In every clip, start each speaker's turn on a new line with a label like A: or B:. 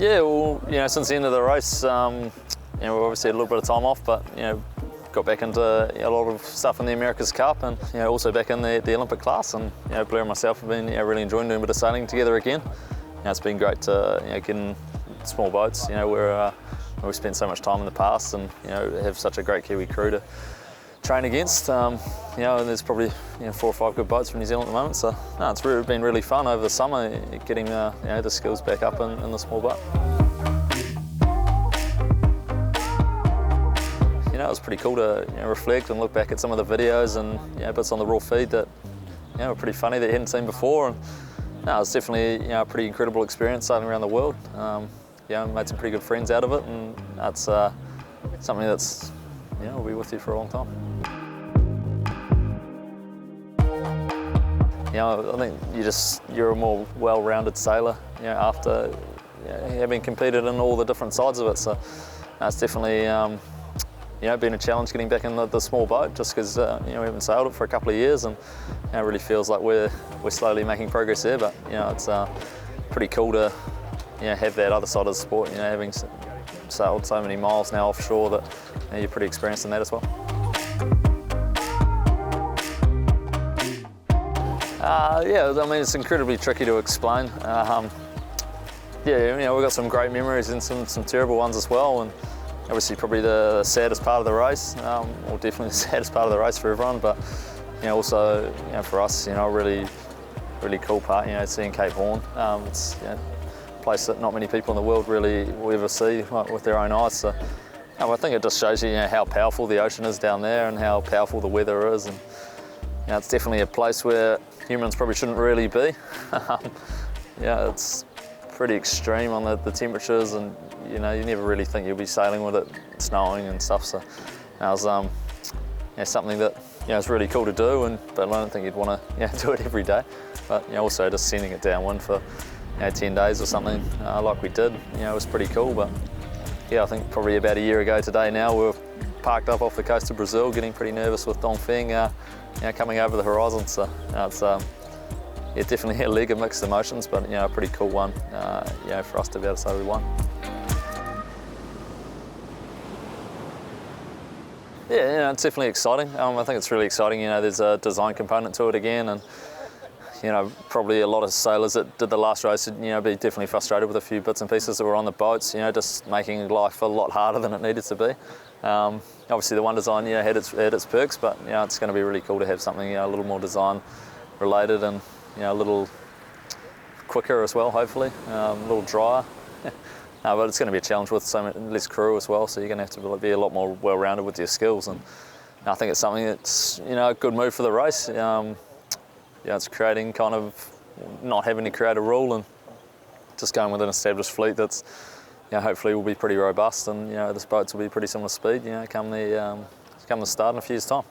A: Yeah, well, since the end of the race, we obviously had a little bit of time off, but got back into a lot of stuff in the America's Cup, and also back in the Olympic class. And Blair and myself have been really enjoying doing a bit of sailing together again. It's been great to get in small boats, where we've spent so much time in the past, and have such a great Kiwi crew to train against. And there's probably 4 or 5 good boats from New Zealand at the moment. So it's been really fun over the summer getting the skills back up in the small boat. It was pretty cool to reflect and look back at some of the videos and bits on the raw feed that were pretty funny that you hadn't seen before. And it was definitely a pretty incredible experience sailing around the world. Made some pretty good friends out of it, and that's something that's will be with you for a long time. I think you're a more well-rounded sailor after having competed in all the different sides of it. So it's definitely been a challenge getting back in the small boat, just because we haven't sailed it for a couple of years, and it really feels like we're slowly making progress there. But it's pretty cool to have that other side of the sport. Having sailed so many miles now offshore, that you're pretty experienced in that as well. It's incredibly tricky to explain. We've got some great memories and some terrible ones as well. And obviously probably the saddest part of the race, or definitely the saddest part of the race for everyone, but also for us, a really cool part, seeing Cape Horn. It's a place that not many people in the world really will ever see with their own eyes. So I think it just shows you how powerful the ocean is down there and how powerful the weather is. And it's definitely a place where humans probably shouldn't really be. It's pretty extreme on the temperatures, and you never really think you'll be sailing with it snowing and stuff. So that was something that it's really cool to do, but I don't think you'd want to do it every day. But also just sending it downwind for 10 days or something like we did, was pretty cool. But I think probably about a year ago today now, we were parked up off the coast of Brazil, getting pretty nervous with Dongfeng coming over the horizon. So it's definitely a leg of mixed emotions, but a pretty cool one for us to be able to say we won. It's definitely exciting. I think it's really exciting. There's a design component to it again, and probably a lot of sailors that did the last race would be definitely frustrated with a few bits and pieces that were on the boats. Just making life a lot harder than it needed to be. Obviously, the one design had its perks, but it's going to be really cool to have something a little more design related and a little quicker as well, hopefully, a little drier. But it's going to be a challenge with so much less crew as well, so you're going to have to be a lot more well-rounded with your skills. And I think it's something that's a good move for the race. It's creating kind of not having to create a rule and just going with an established fleet that's hopefully will be pretty robust, and this boats will be pretty similar speed come the start in a few years' time.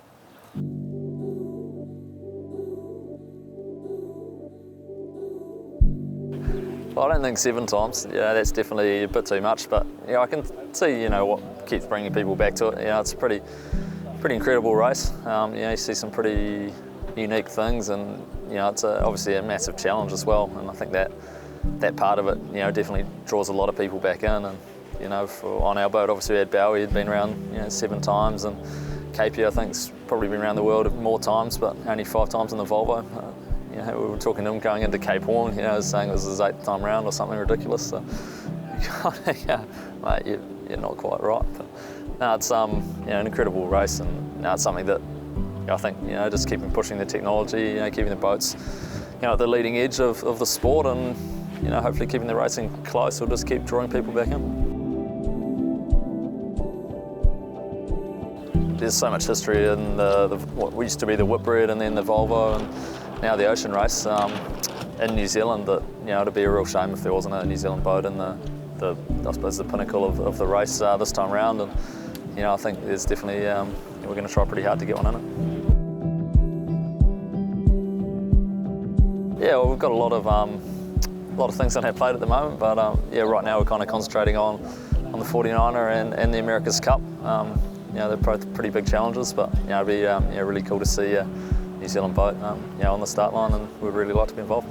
A: Well, I don't think 7 times. That's definitely a bit too much, but I can see what keeps bringing people back to it. It's a pretty incredible race. You see some pretty unique things, and it's obviously a massive challenge as well. And I think that part of it definitely draws a lot of people back in. And on our boat, obviously we had Bowie, he'd been around 7 times, and Capey I think's probably been around the world more times, but only 5 times in the Volvo. We were talking to him going into Cape Horn, saying it was his 8th time round or something ridiculous. So, mate, you're not quite right. But no, it's an incredible race, and it's something that I think just keeping pushing the technology, keeping the boats at the leading edge of the sport, and hopefully keeping the racing close will just keep drawing people back in. There's so much history in what used to be the Whitbread and then the Volvo, and now the ocean race in New Zealand, that it'd be a real shame if there wasn't a New Zealand boat in the I suppose the pinnacle of the race this time round. And I think there's definitely we're going to try pretty hard to get one in it. Well, we've got a lot of things on our plate at the moment, but right now we're kind of concentrating on the 49er and the America's Cup. They're both pretty big challenges, but it'd be really cool to see New Zealand boat on the start line, and we'd really like to be involved.